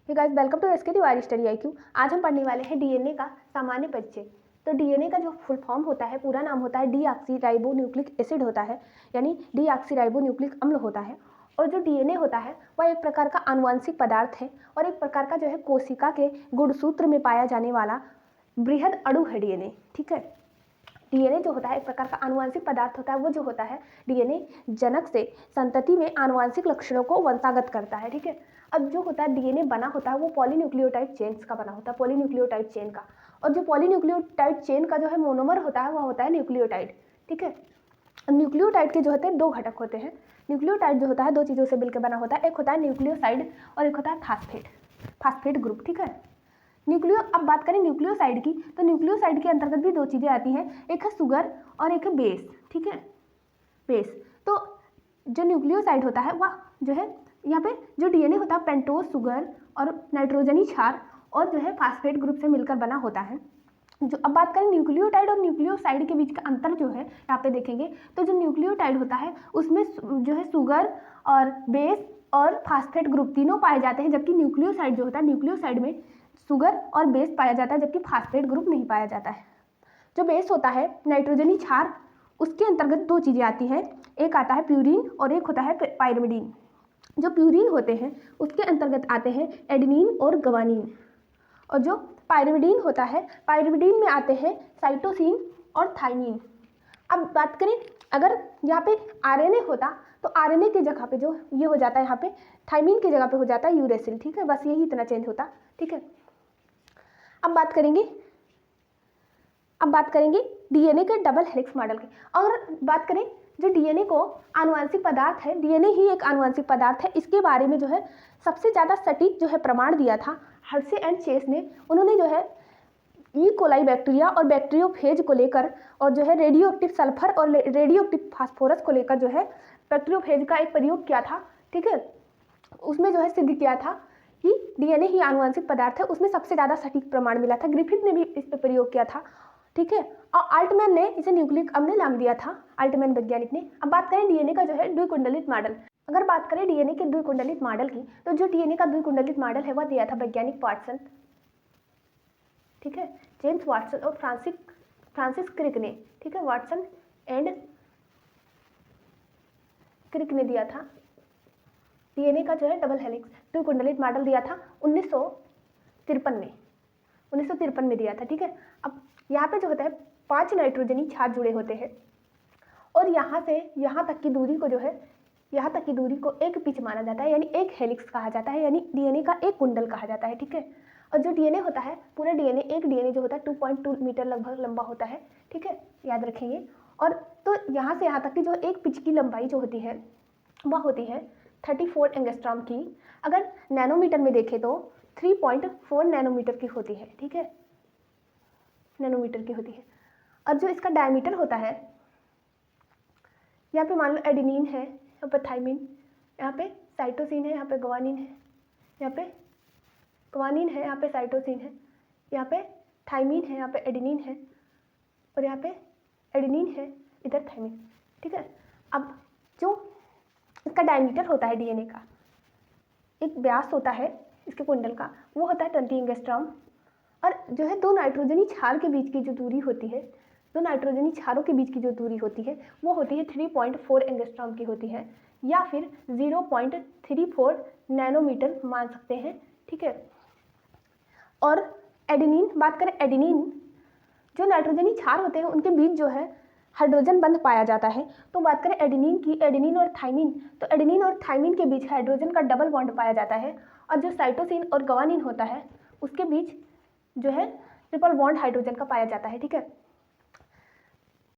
Hey guys, welcome to SK Tiwari study IQ। आज हम पढ़ने वाले हैं डीएनए का सामान्य परिचय। तो डीएनए का जो फुल फॉर्म होता है, पूरा नाम होता है डीऑक्सीराइबोन्यूक्लिक एसिड होता है, यानी डीऑक्सीराइबोन्यूक्लिक अम्ल होता है। और जो डीएनए होता है वह एक प्रकार का आनुवंशिक पदार्थ है और एक प्रकार का जो है कोशिका के गुणसूत्र में पाया जाने वाला बृहद अणु है डीएनए। ठीक है, डीएनए जो होता है एक प्रकार का आनुवंशिक पदार्थ होता है। वो जो होता है डीएनए जनक से संतति में आनुवंशिक लक्षणों को वंशागत करता है। ठीक है, अब जो होता है डीएनए बना होता है वो पॉलीन्यूक्लियोटाइड चेन्स का बना होता है, पॉलीन्यूक्लियोटाइड चेन का। और जो पॉलीन्यूक्लियोटाइड चेन का जो है मोनोमर होता है वह होता है न्यूक्लियोटाइड। ठीक है, न्यूक्लियोटाइड के जो होते हैं दो घटक होते हैं। न्यूक्लियोटाइड जो होता है दो चीज़ों से मिलकर बना होता है, एक होता है न्यूक्लियोसाइड और एक होता है फास्फेट ग्रुप। ठीक है, अब बात करें न्यूक्लियोसाइड की, तो न्यूक्लियोसाइड के अंतर्गत भी दो चीज़ें आती हैं, एक है शुगर और एक है बेस। ठीक है, बेस। तो जो न्यूक्लियोसाइड होता है वह जो है यहाँ पे जो डीएनए होता है पेंटोज शुगर और नाइट्रोजनी क्षार और जो है फास्फेट ग्रुप से मिलकर बना होता है। जो अब बात करें न्यूक्लियोटाइड और न्यूक्लियोसाइड के बीच का अंतर जो है यहाँ पे देखेंगे, तो जो न्यूक्लियोटाइड होता है उसमें जो है शुगर और बेस और फास्फेट ग्रुप तीनों पाए जाते हैं, जबकि न्यूक्लियोसाइड जो होता है न्यूक्लियोसाइड में शुगर और बेस पाया जाता है जबकि फास्फेट ग्रुप नहीं पाया जाता है। जो बेस होता है नाइट्रोजनी क्षार, उसके अंतर्गत दो चीज़ें आती हैं, एक आता है प्यूरिन और एक होता है पायरिमिडीन। जो प्यूरिन होते हैं उसके अंतर्गत आते हैं एडेनिन और ग्वानिन, और जो पायरिमिडीन होता है पायरिमिडीन में आते हैं साइटोसिन और थाइमिन। अब बात करें, अगर यहाँ पे आरएनए होता तो आरएनए की जगह पे जो ये हो जाता है यहाँ पे थाइमिन की जगह पे हो जाता है यूरेसिल। ठीक है, बस यही इतना चेंज होता। ठीक है, अब बात करेंगे डीएनए के डबल हेलिक्स मॉडल की। और बात करें जो डीएनए को आनुवंशिक पदार्थ है, डीएनए ही एक आनुवंशिक पदार्थ है, इसके बारे में जो है सबसे ज़्यादा सटीक जो है प्रमाण दिया था हर्शे एंड चेस ने। उन्होंने जो है ई कोलाई बैक्टीरिया और बैक्टीरियोफेज को लेकर और जो है रेडियो एक्टिव सल्फर और रेडियो एक्टिव फास्फोरस को लेकर जो है बैक्टीरियोफेज का एक प्रयोग किया था। ठीक है, उसमें जो है सिद्ध किया था कि डीएनए ही आनुवंशिक पदार्थ है, उसमें सबसे ज़्यादा सटीक प्रमाण मिला था। ग्रिफिथ ने भी इस पर प्रयोग किया था। ठीक है, और अल्टमैन ने इसे न्यूक्लिक अम्ल नाम दिया था, अल्टमैन वैज्ञानिक ने। अब बात करें डीएनए का जो है द्विकुंडलित मॉडल। अगर बात करें डीएनए के द्विकुंडलित मॉडल की, तो जो डीएनए का द्विकुंडलित मॉडल है वह दिया था वैज्ञानिक वाटसन। ठीक है, जेम्स वाटसन और फ्रांसिस क्रिक ने। ठीक है, वाटसन एंड क्रिक ने दिया था डीएनए का जो है डबल हेलिक्स द्विकुंडलित मॉडल दिया था 1953 में दिया था। ठीक है, अब यहाँ पे जो होता है 5 नाइट्रोजनी क्षार जुड़े होते हैं और यहाँ से यहाँ तक की दूरी को जो है यहाँ तक की दूरी को एक पिच माना जाता है, यानी एक हेलिक्स कहा जाता है, यानी डीएनए का एक कुंडल कहा जाता है। ठीक है, और जो डीएनए होता है पूरा एक डीएनए जो होता है 2.2 मीटर लगभग लंबा होता है। ठीक है, याद रखेंगे। और तो यहाँ से यहाँ तक की जो एक पिच की लंबाई जो होती है वह होती है 34 एंगस्ट्रॉम की। अगर नैनोमीटर में देखें तो 3.4 नैनोमीटर की होती है। ठीक है, नैनोमीटर की होती है। और जो इसका डायमीटर होता है, यहाँ पे मान लो एडेनिन है, यहाँ पे थाइमिन, यहाँ पे साइटोसिन है, यहाँ पे ग्वानिन है, यहाँ पे ग्वानिन है, यहाँ पे साइटोसिन है, यहाँ पे थाइमिन है, यहाँ पे एडेनिन है और यहाँ पे एडेनिन है, इधर थाइमिन। ठीक है, अब जो इसका डायमीटर होता है डीएनए का, एक व्यास होता है इसके कुंडल का, वो होता है 20 एंगस्ट्रॉम। और जो है दो नाइट्रोजनी क्षार के बीच की जो दूरी होती है, दो नाइट्रोजनी क्षारों के बीच की जो दूरी होती है वो होती है 3.4 एंगस्ट्रॉम की होती है, या फिर 0.34 नैनोमीटर मान सकते हैं। ठीक है, और एडेनिन, बात करें एडेनिन, जो नाइट्रोजनी क्षार होते हैं उनके बीच जो है हाइड्रोजन बंध पाया जाता है। तो बात करें एडेनिन की, एडेनिन और थाइमिन, तो एडेनिन और थाइमिन के बीच हाइड्रोजन का डबल बॉन्ड पाया जाता है। और जो साइटोसिन और ग्वानिन होता है उसके बीच जो है ट्रिपल बॉन्ड हाइड्रोजन का पाया जाता है। ठीक है,